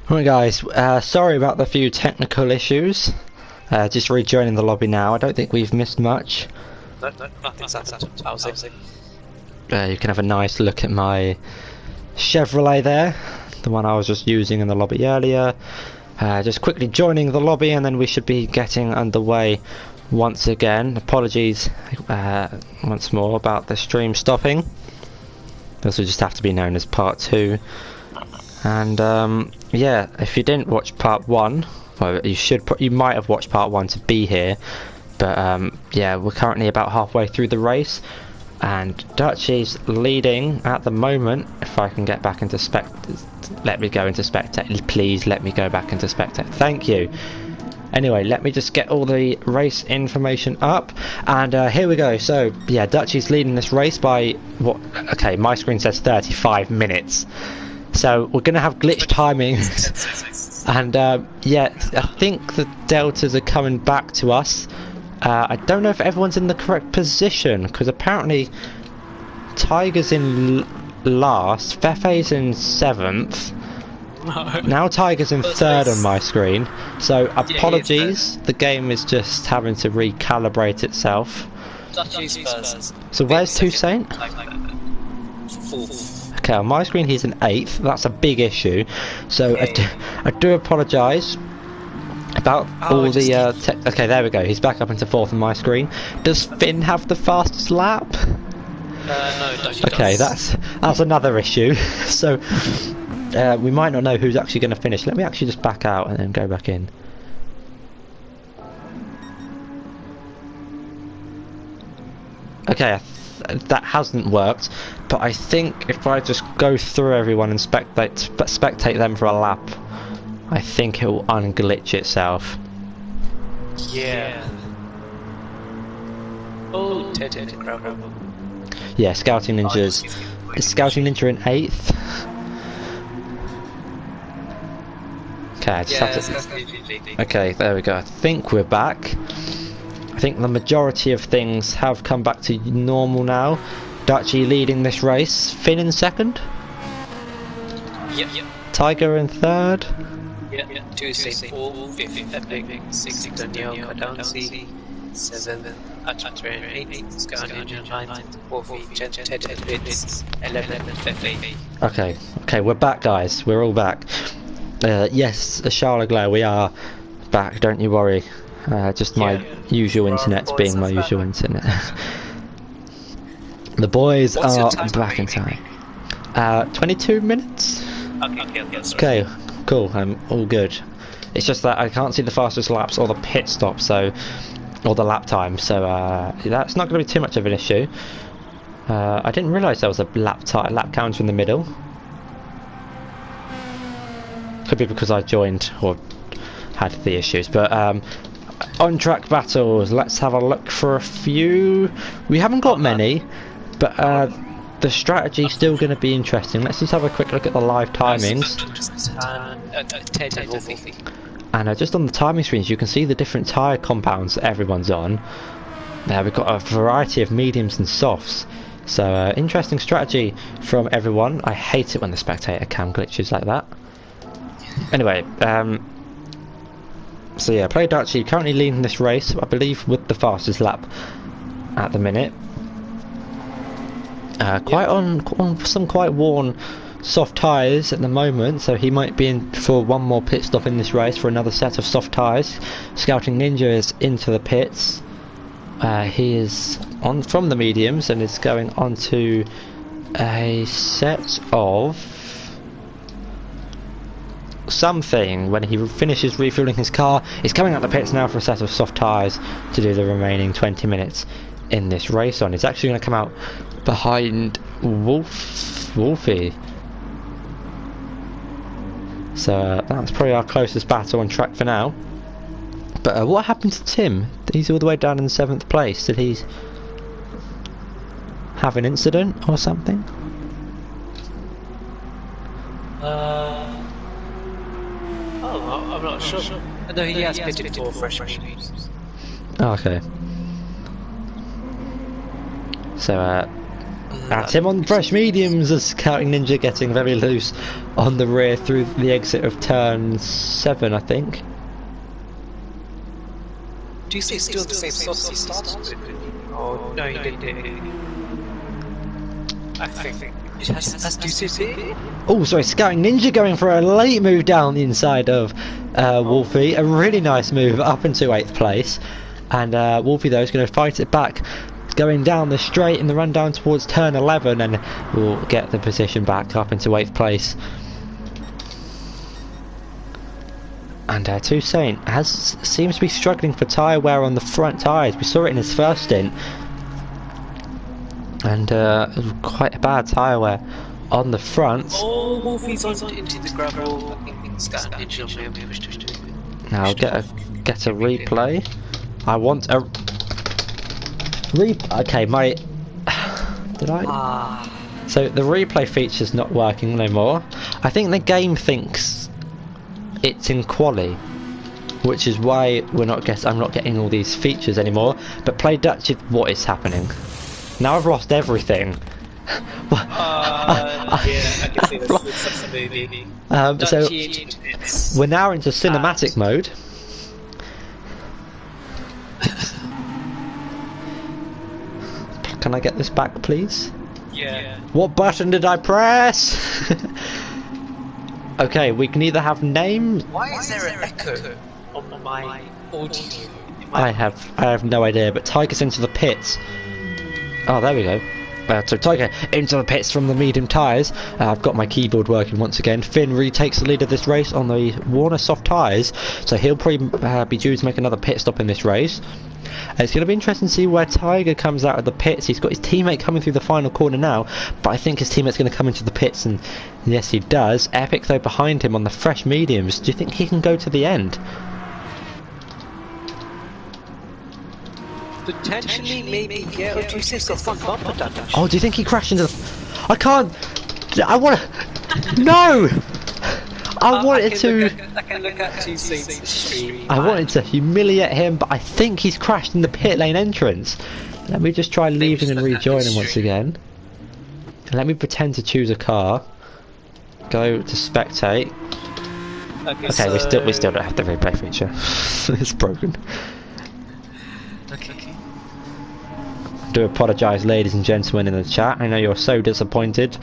Right guys, sorry about the few technical issues. Just rejoining the lobby now. I don't think we've missed much. No, nothing's happened. How's it? You can have a nice look at my Chevrolet there, the one I was just using in the lobby earlier. Just quickly joining the lobby and then we should be getting underway once again. Apologies once more about the stream stopping. This will just have to be known as part 2. And yeah, if you didn't watch part 1, well, you might have watched part 1 to be here, but yeah, we're currently about halfway through the race, and Dutchy's leading at the moment. If I can get back into let me go into spectate, please let me go back into spectate, thank you. Anyway, let me just get all the race information up, and here we go. So yeah, Dutchy's leading this race by what? Okay, my screen says 35 minutes. So we're going to have glitch timing, and yeah, I think the deltas are coming back to us. I don't know if everyone's in the correct position, because apparently Tiger's in last, Fefe's in 7th, now Tiger's in 3rd on my screen, so apologies, the game is just having to recalibrate itself. So where's Toussaint? 4th. Okay, on my screen he's in 8th, that's a big issue, so I do apologise about all the okay, there we go, he's back up into 4th on my screen. Does Finn have the fastest lap? No, okay, that's another issue. So we might not know who's actually going to finish. Let me actually just back out and then go back in. Okay, that hasn't worked, but I think if I just go through everyone and spectate them for a lap, I think it will unglitch itself. Yeah. Oh, yeah, Scouting Ninja's. Is Scouting Ninja in 8th? Okay, I just have to. Okay, there we go. I think we're back. I think the majority of things have come back to normal now. Dutchy leading this race. Finn in 2nd. Yep. Tiger in 3rd. Yep. 2 4, 5 Epic, 6 Daniel Kadansi, 7 Atatra, 8 Scouting 9, 4 Ted Edwards, 11 Fefe. Okay, we're back, guys. We're all back. Yes, Charlotte Glare, we are back. Don't you worry. Just my usual internet's being my usual internet. The boys are back in time. 22 minutes? Okay, cool, I'm all good. It's just that I can't see the fastest laps or the pit stop, so, or the lap time, so that's not going to be too much of an issue. I didn't realise there was a lap counter in the middle. Could be because I joined or had the issues, but on track battles, let's have a look for a few. We haven't got many, but the strategy's still going to be interesting. Let's just have a quick look at the live timings. And just on the timing screens you can see the different tyre compounds that everyone's on. We've got a variety of mediums and softs, so interesting strategy from everyone. I hate it when the spectator cam glitches like that. Anyway, so yeah, Play Dutchy currently leading this race, I believe, with the fastest lap at the minute. Quite on some quite worn soft tyres at the moment, so he might be in for one more pit stop in this race for another set of soft tyres. Scouting Ninja is into the pits. He is on from the mediums and is going on to a set of something. When he finishes refueling his car, he's coming out the pits now for a set of soft tyres to do the remaining 20 minutes in this race on. He's actually going to come out behind Wolfie. So that's probably our closest battle on track for now. But what happened to Tim? He's all the way down in 7th place. Did he have an incident or something? I'm not sure. No, he has pitted for fresh mediums. Oh, okay. So Tim on fresh mediums as Scouting Ninja getting very loose on the rear through the exit of turn 7, I think. Do you see still the same sauce he started with? Oh, no, he didn't. I think it has DCC. Oh, sorry, Scouting Ninja going for a late move down the inside of Wolfie. A really nice move up into 8th place. And Wolfie, though, is going to fight it back, going down the straight in the run down towards turn 11, and will get the position back up into 8th place. And Toussaint seems to be struggling for tyre wear on the front tyres. We saw it in his first stint. And quite a bad tyre wear on the front. Oh, Wolfie's into the gravel. Now I'll get a replay. I want a okay, my did I? So the replay feature's not working no more. I think the game thinks it's in quali, which is why I'm not getting all these features anymore. But play Dutch is what is happening. Now I've lost everything. Yeah, I can see this. So we're now into cinematic mode. Can I get this back, please? Yeah. What button did I press? Okay, we can either have names. Why is there an echo on my audio? I have no idea. But Tiger's into the pits. Oh, there we go. So Tiger into the pits from the medium tyres. I've got my keyboard working once again. Finn retakes the lead of this race on the Warner soft tyres, so he'll probably be due to make another pit stop in this race. It's going to be interesting to see where Tiger comes out of the pits. He's got his teammate coming through the final corner now, but I think his teammate's going to come into the pits, and yes, he does. Epic, though, behind him on the fresh mediums. Do you think he can go to the end? Potentially, maybe. Yeah, Odysseus got front bumper damage. Oh, do you think he crashed into the... I can't... I want to... No! I wanted to... I can look at Odysseus' stream. I wanted to humiliate him, but I think he's crashed in the pit lane entrance. Let me just try leaving and rejoining once again. Let me pretend to choose a car. Go to spectate. Okay, we still don't have the replay feature. It's broken. Okay. I do apologise, ladies and gentlemen in the chat. I know you're so disappointed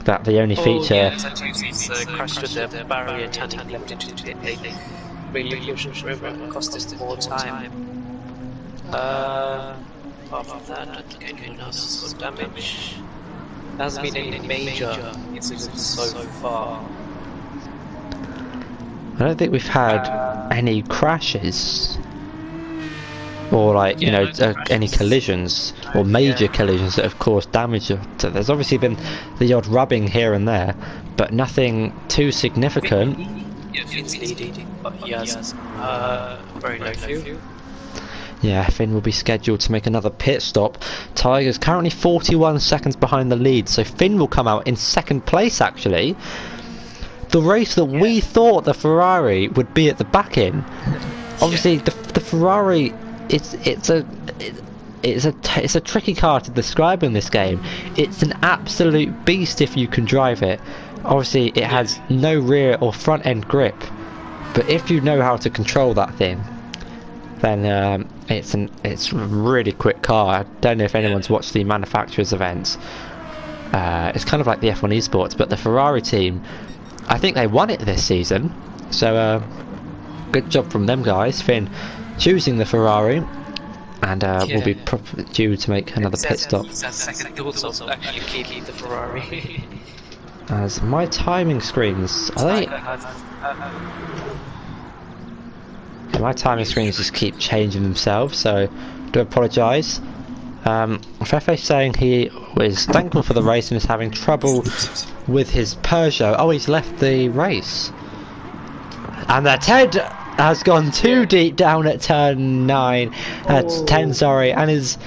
that the only feature... Yeah, Odysseus crashed with the barrier, turning left into the pit lane. Really pushed river, cost us more time. Apart from that, I don't think anyone else got damage. There hasn't been any major incidents so far. I don't think we've had any crashes. Or like, you know, any collisions or major collisions that have caused damage. So there's obviously been the odd rubbing here and there, but nothing too significant. Yeah, Finn's leading, but he has very low fuel. Yeah, Finn will be scheduled to make another pit stop. Tiger's currently 41 seconds behind the lead, so Finn will come out in second place actually. The race that we thought the Ferrari would be at the back in. Obviously the Ferrari... It's a tricky car to describe in this game. It's an absolute beast if you can drive it. Obviously it has no rear or front end grip, but if you know how to control that thing, then it's a really quick car. I don't know if anyone's watched the manufacturers events. It's kind of like the F1 Esports, but the Ferrari team, I think they won it this season, so good job from them guys. Finn choosing the Ferrari, and will be due to make another pit stop. Second also actually keep the Ferrari. As my timing screens, are they? My timing screens just keep changing themselves, so I do apologise. Fefe's saying he was thankful for the race and is having trouble with his Peugeot. Oh, he's left the race. And the Ted has gone too deep down at turn 9, at 10 sorry, and is,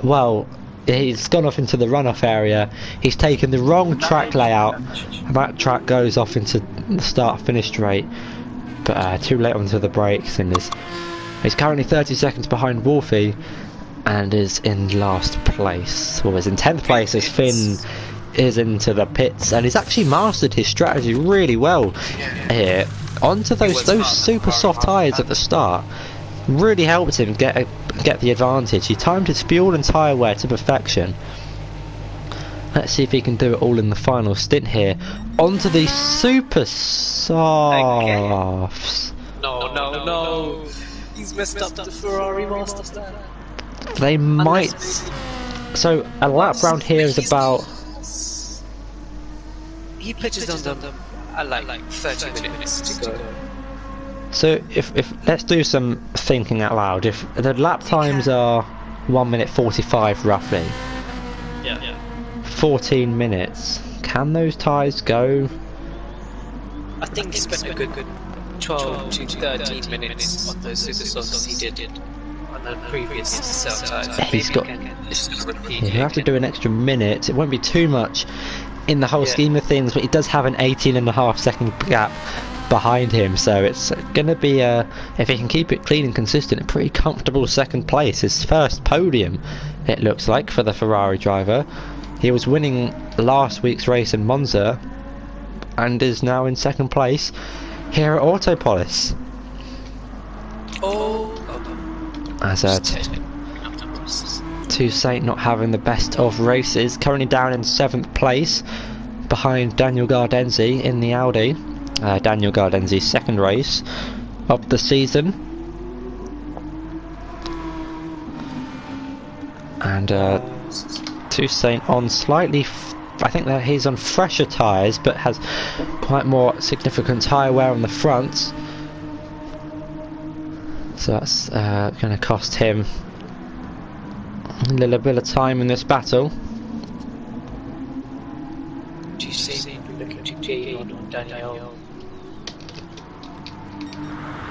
well, he's gone off into the runoff area. He's taken the wrong track layout, and that track goes off into the start-finish straight, but too late onto the brakes, and he's currently 30 seconds behind Wolfie, and is in last place, or is in 10th place as Finn is into the pits, and he's actually mastered his strategy really well here. Onto those super soft tyres at the start really helped him get the advantage. He timed his fuel and tyre wear to perfection. Let's see if he can do it all in the final stint here. Onto these super softs. No. He's messed up the Ferrari master stand. They might. So a lap round here is about. He pitches on them at like 30 minutes to go. So if let's do some thinking out loud. If the lap times are 1 minute 45 roughly. Yeah. 14 minutes. Can those tyres go? I think he spent a good 12 to 13 minutes on those super softs he did on the previous cell tyres. He'll have to do an extra minute. It won't be too much in the whole scheme of things, but he does have an 18.5-second gap behind him, so it's gonna be if he can keep it clean and consistent, a pretty comfortable second place. His first podium, it looks like, for the Ferrari driver. He was winning last week's race in Monza and is now in second place here at Autopolis. As Toussaint not having the best of races, currently down in 7th place behind Daniel Gardenzi in the Audi. Daniel Gardenzi's second race of the season. And Toussaint on slightly, I think that he's on fresher tyres, but has quite more significant tyre wear on the front. So that's going to cost him a little bit of time in this battle. Toussaint looking to J on Daniel.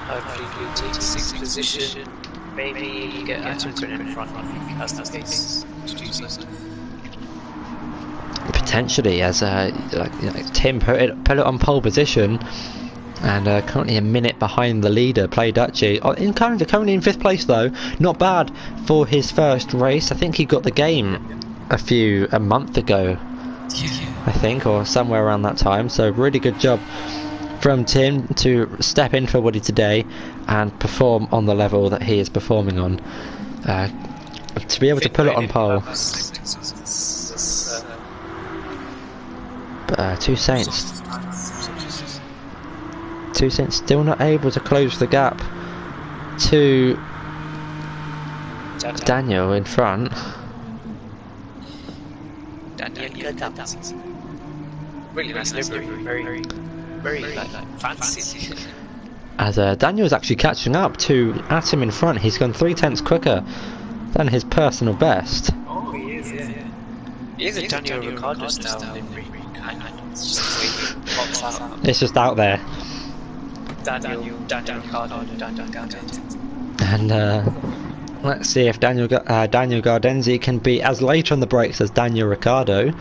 Hopefully he takes 6th position. Maybe get Attenborough in front if he has the pace to do so. Potentially, as Tim put it on pole position, and currently a minute behind the leader, Play Duchy. Currently in 5th place though, not bad for his first race. I think he got the game a month ago, I think, or somewhere around that time. So really good job from Tim to step in for Woody today and perform on the level that he is performing on. To be able to pull it on pole. But Toussaint's still not able to close the gap to Daniel in front. Really nice livery, very fancy. As Daniel's actually catching up to Atom in front. He's gone 0.3 quicker than his personal best. Oh, he is, yeah. He is a Daniel Ricciardo style livery. It's just out there. Daniel Ricciardo, and let's see if Daniel Gardenzi can be as late on the brakes as Daniel Ricciardo.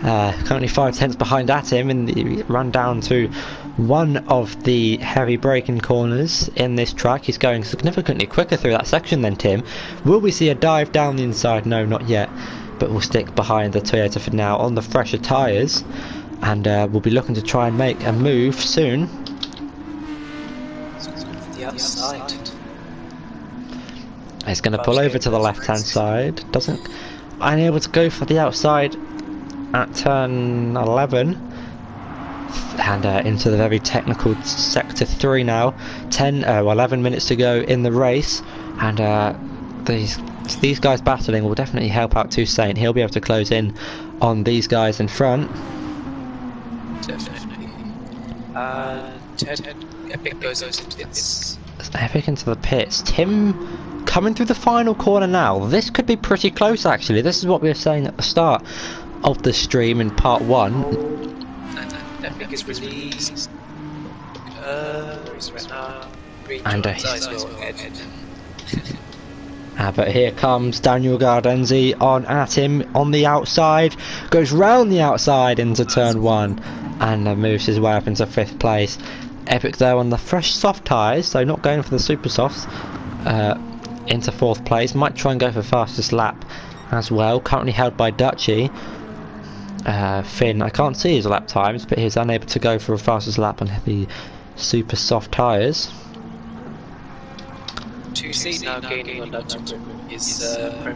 Currently 5/10 behind Atom, and he ran down to one of the heavy braking corners in this track. He's going significantly quicker through that section than Tim. Will we see a dive down the inside? No, not yet. But we'll stick behind the Toyota for now on the fresher tyres, and we'll be looking to try and make a move soon. The outside. He's going to pull over to the left hand side. Unable to go for the outside at turn 11, and into the very technical sector 3 now. 11 minutes to go in the race, and these guys battling will definitely help out Toussaint. He'll be able to close in on these guys in front. Definitely. Epic goes into the pits. Epic into the pits. Tim coming through the final corner now. This could be pretty close actually. This is what we were saying at the start of the stream in part 1. And Epic is released. And but here comes Daniel Gardenzi on at him on the outside, goes round the outside into turn 1, and moves his way up into 5th place. Epic though on the fresh soft tyres, so not going for the super softs. into 4th place. Might try and go for fastest lap as well. Currently held by Dutchy. Finn, I can't see his lap times, but he's unable to go for a fastest lap on the super soft tyres. 2C now gaining on that is Super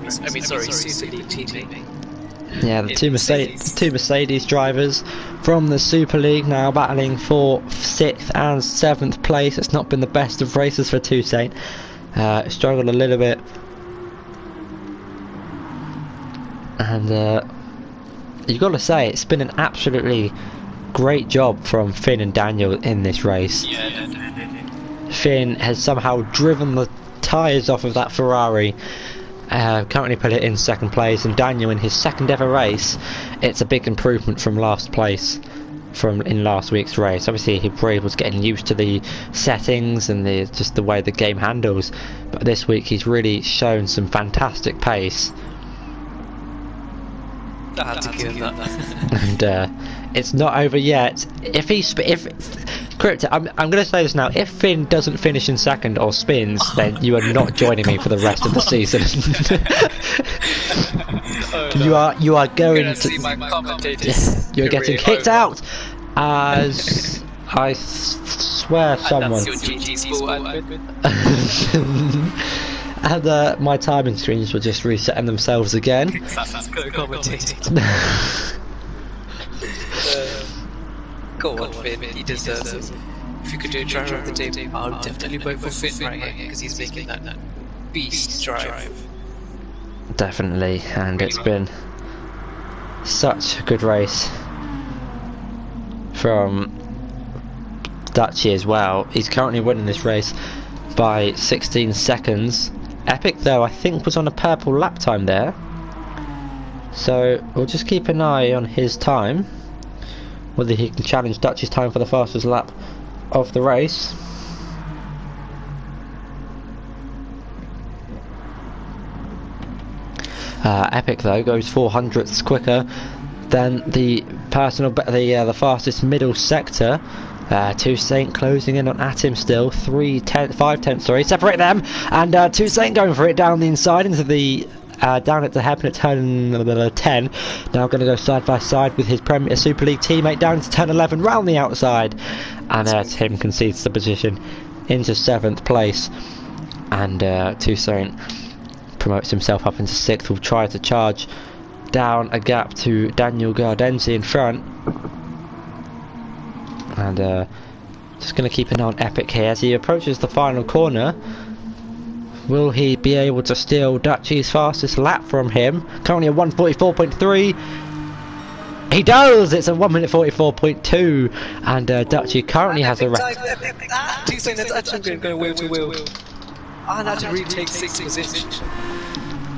League teammate. Yeah, the two Mercedes drivers from the Super League now battling for 6th and 7th place. It's not been the best of races for Toussaint. Struggled a little bit, and you've got to say it's been an absolutely great job from Finn and Daniel in this race. Yeah. Finn has somehow driven the tyres off of that Ferrari. Currently put it in 2nd place, and Daniel in his 2nd ever race, it's a big improvement from last place from in last week's race. Obviously he was getting used to the settings and just the way the game handles, but this week he's really shown some fantastic pace. I had to give him that. And it's not over yet. Crypto, I'm going to say this now. If Finn doesn't finish in 2nd or spins, then you are not joining me for the rest of the season. You are going to see my commentators. You're getting kicked out, as I swear someone. And my timing screens were just resetting themselves again. Go on, Finn, he deserves it. If you could do a driver of the day, I'll definitely vote for Finn right here, because he's making that beast drive. Definitely, and it's been such a good race from Dutchy as well. He's currently winning this race by 16 seconds. Epic, though, I think was on a purple lap time there, so we'll just keep an eye on his time, whether he can challenge Dutchy's time for the fastest lap of the race. Epic, though, goes 400ths quicker than the fastest middle sector. Toussaint closing in on Atim still. 5 tenths, sorry, separate them, and Toussaint going for it down the inside into the down at the hairpin at turn 10. Now going to go side by side with his Premier Super League teammate down to turn 11, round the outside, and Tim concedes the position into 7th place, and Toussaint promotes himself up into 6th. Will try to charge down a gap to Daniel Gardenzi in front, and just going to keep an eye on Epic here as he approaches the final corner. Will he be able to steal Dutchy's fastest lap from him? Currently a 1:44.3. He does! It's a 1:44.2, and Dutchy currently has a record. Toussaint is actually going wheel to wheel. And had to retake 6th position.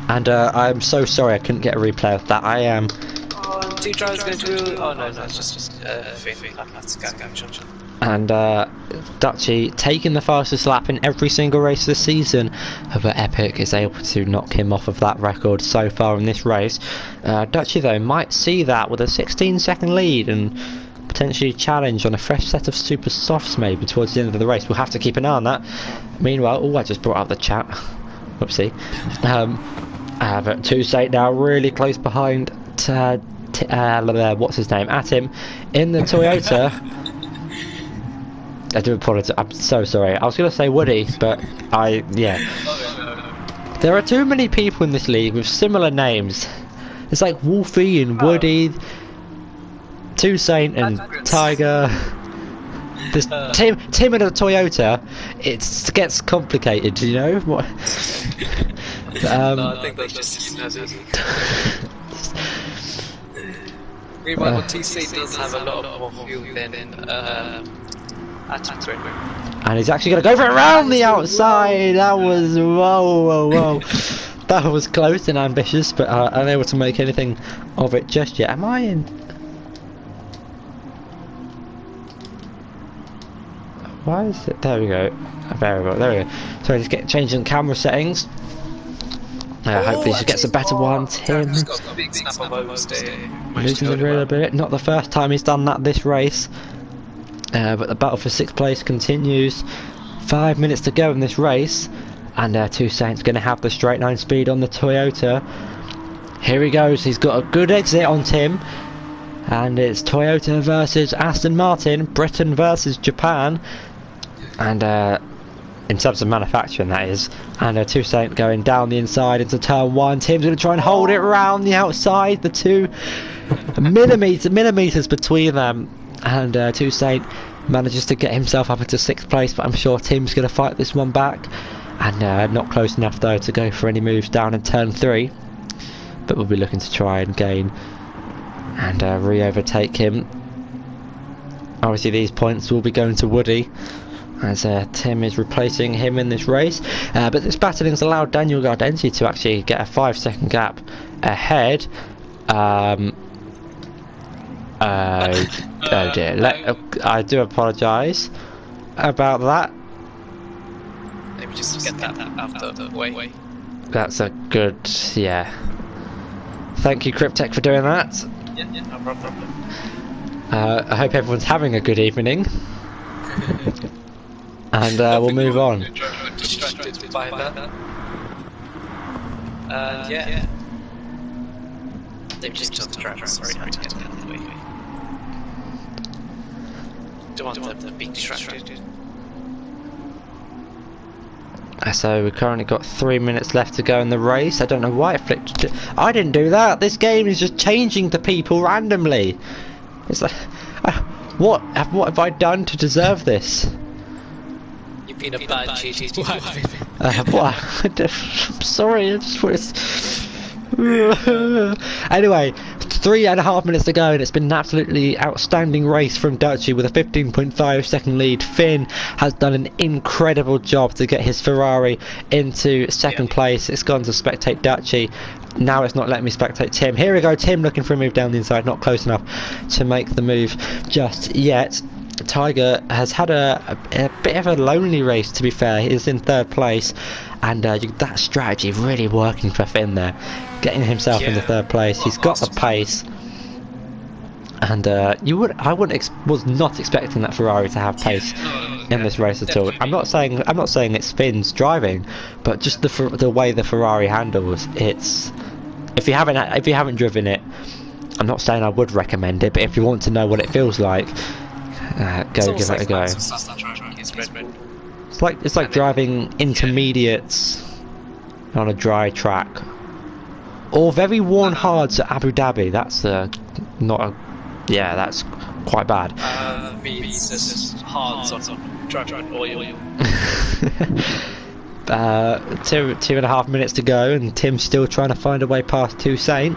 And I'm so sorry I couldn't get a replay of that. I am. Two drivers going to wheel. Oh no, that's just Finn. That's Gavra. And Dutchy taking the fastest lap in every single race this season, but Epic is able to knock him off of that record so far in this race. Dutchy, though, might see that with a 16-second lead and potentially challenge on a fresh set of super softs maybe towards the end of the race. We'll have to keep an eye on that. Meanwhile, I just brought up the chat. Whoopsie. But Toussaint now really close behind what's his name? Atim in the Toyota. I do apologise, I'm so sorry. I was going to say Woody, but yeah. There are too many people in this league with similar names. It's like Wolfie and Woody, Toussaint and Tiger. This Tim and a Toyota, it gets complicated, you know? What? No, I think that's just Meanwhile, TC does have a lot more fuel than and he's actually going to go for it around the outside. That was whoa. That was close and ambitious, but unable to make anything of it just yet. Am I in? Why is it? There we go. Variable. There we go. Sorry, just changing camera settings. Hopefully she gets a better one. Tim losing the real a bit. Not the first time he's done that this race. But the battle for 6th place continues. 5 minutes to go in this race, And Two Saints going to have the straight line speed on the Toyota. Here he goes, he's got a good exit on Tim. And it's Toyota versus Aston Martin, Britain versus Japan. And in terms of manufacturing, that is. And Two Saint going down the inside into turn 1. Tim's going to try and hold it round the outside. The 2 millimeters between them. And Two Saint manages to get himself up into 6th place. But I'm sure Tim's going to fight this one back. And not close enough though to go for any moves down in turn 3. But we'll be looking to try and gain and re-overtake him. Obviously these points will be going to Woody, as Tim is replacing him in this race. But this battling has allowed Daniel Gardenzi to actually get a 5-second gap ahead. Oh dear, I do apologise about that. Maybe just get that out of the way. That's a good, yeah. Thank you, Cryptech, for doing that. Yeah, no problem. I hope everyone's having a good evening. And we'll move on. Distracted by that. Yeah. They've just jumped the track. Sorry, I had to get out of the way. Don't want them to be distracted. So we've currently got 3 minutes left to go in the race. I don't know why it flipped. I didn't do that. This game is just changing the people randomly. It's like, what have I done to deserve this? You've been a bad cheating wife. I'm sorry. I just was. Anyway, 3.5 minutes to go, and it's been an absolutely outstanding race from Dutchy with a 15.5 second lead. Finn has done an incredible job to get his Ferrari into second place. It's gone to spectate Dutchy. Now it's not letting me spectate Tim. Here we go, Tim looking for a move down the inside, not close enough to make the move just yet. Tiger has had a bit of a lonely race, to be fair. He's in 3rd place, and that strategy really working for Finn there, getting himself into 3rd place. He's got the pace, and I was not expecting that Ferrari to have pace in this race at all. I'm not saying it's Finn's driving, but just the way the Ferrari handles. It's if you haven't driven it, I'm not saying I would recommend it, but if you want to know what it feels like, go give it a go. It's like driving intermediates on a dry track, or very worn hards at Abu Dhabi. That's that's quite bad. Means just hards on driving oil. 2.5 minutes to go, and Tim's still trying to find a way past Two Saint.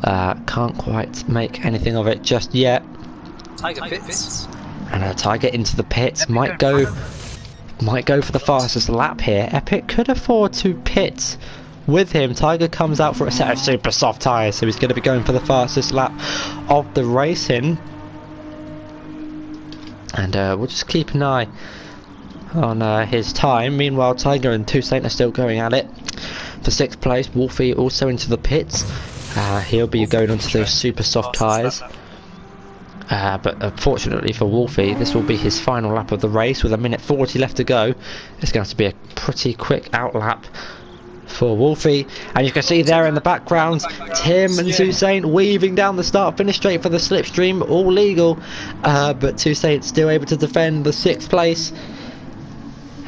Can't quite make anything of it just yet. Tiger pits. And Tiger into the pits, might go for the fastest lap here. Epic could afford to pit with him. Tiger comes out for a set of super soft tyres, so he's going to be going for the fastest lap of the racing. And we'll just keep an eye on his time. Meanwhile, Tiger and Two Saint are still going at it for 6th place. Wolfie also into the pits. He'll be going onto those super soft tyres. But unfortunately for Wolfie, this will be his final lap of the race with 1:40 left to go. It's going to have to be a pretty quick out lap for Wolfie. And you can see there in the background, Tim and Two Saint weaving down the start finish straight for the slipstream, all legal. But Two Saint still able to defend the 6th place.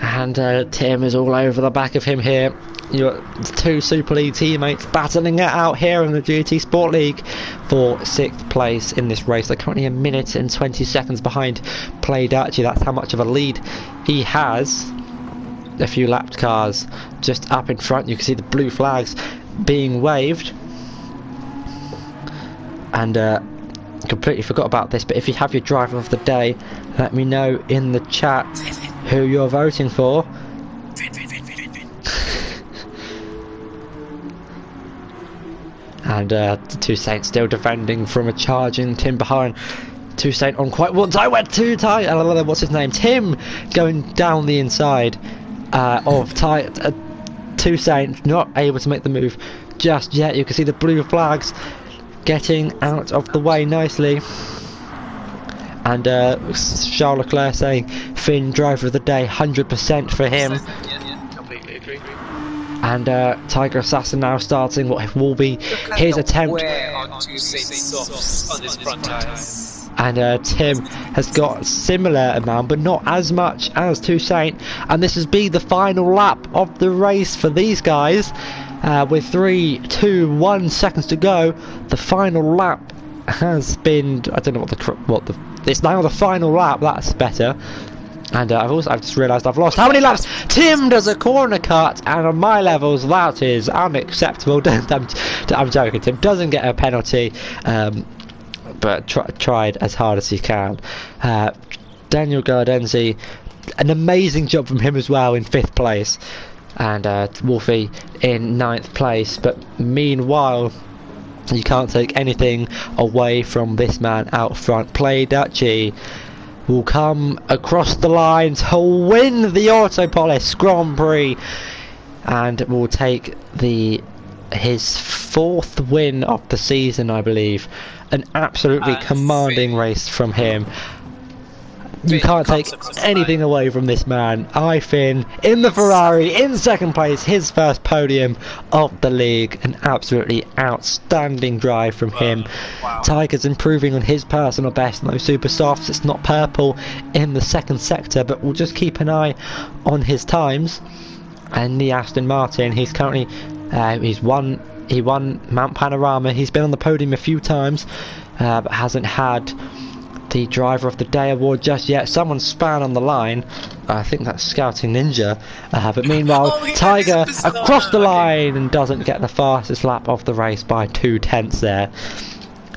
And Tim is all over the back of him here. Your 2 Super League teammates battling it out here in the GT Sport League for 6th place in this race. They're currently 1 minute and 20 seconds behind Play Dutchy. That's how much of a lead he has. A few lapped cars just up in front. You can see the blue flags being waved. And completely forgot about this, but if you have your driver of the day, let me know in the chat who you're voting for. And Two Saint still defending from a charging Tim behind. Two Saint on quite once. I went too tight. What's his name? Tim going down the inside of Two Saint, not able to make the move just yet. You can see the blue flags getting out of the way nicely. And Charles Leclerc saying Finn driver of the day, 100% for him. Yeah, completely agree. And Tiger Assassin now starting what will be his attempt. Wear on Tuesday's softs on his front tires. And Tim has got a similar amount, but not as much as Toussaint. And this has been the final lap of the race for these guys. With 3, 2, 1 seconds to go, the final lap has been. I don't know what the. It's now the final lap. That's better. And I've just realised I've lost how many laps. Tim does a corner cut, and on my levels that is unacceptable. I'm joking. Tim doesn't get a penalty, but tried as hard as he can. Daniel Gardenzi, an amazing job from him as well in 5th place, and Wolfie in 9th place. But meanwhile, you can't take anything away from this man out front. Play Dutchy will come across the line to win the Autopolis Grand Prix, and will take his 4th win of the season, I believe. An absolutely commanding race from him. You can't take anything away from this man. Finn in the Ferrari in 2nd place, his first podium of the league. An absolutely outstanding drive from him. Wow. Tiger's improving on his personal best in those super softs. It's not purple in the 2nd sector, but we'll just keep an eye on his times. And the Aston Martin, he's currently he won Mount Panorama. He's been on the podium a few times, but hasn't had the Driver of the Day award just yet. Someone span on the line. I think that's Scouting Ninja. But meanwhile, Tiger across the line and doesn't get the fastest lap of the race by 2/10 there.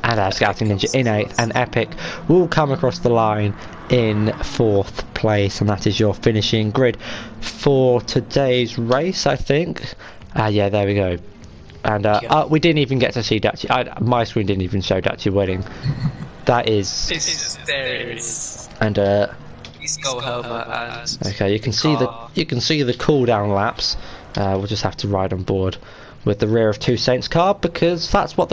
And Scouting Ninja in 8th, and Epic will come across the line in 4th place. And that is your finishing grid for today's race, I think. Yeah, there we go. And we didn't even get to see Dutchy. My screen didn't even show Dutchy winning. That is. This is hilarious. And Please go helmet and. okay, you can see the cooldown laps. We'll just have to ride on board with the rear of Toussaint's car, because that's what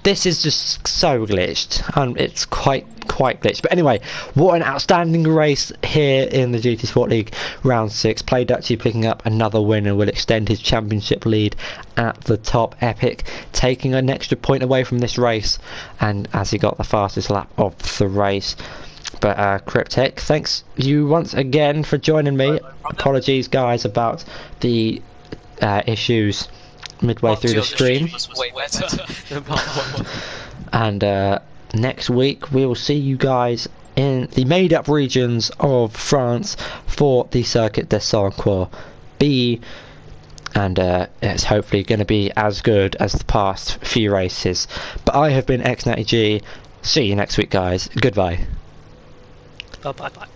this is just so glitched, and it's quite glitched. But anyway, what an outstanding race here in the GT Sport League round 6. Play Dutchy picking up another win and will extend his championship lead at the top. Epic taking an extra point away from this race, and as he got the fastest lap of the race. But Cryptic, thanks you once again for joining me. Apologies guys about the issues midway through the stream. And next week we will see you guys in the made up regions of France for the Circuit des Sancoins B, and it's hopefully going to be as good as the past few races. But I have been X90G. See you next week guys. Goodbye. Bye bye.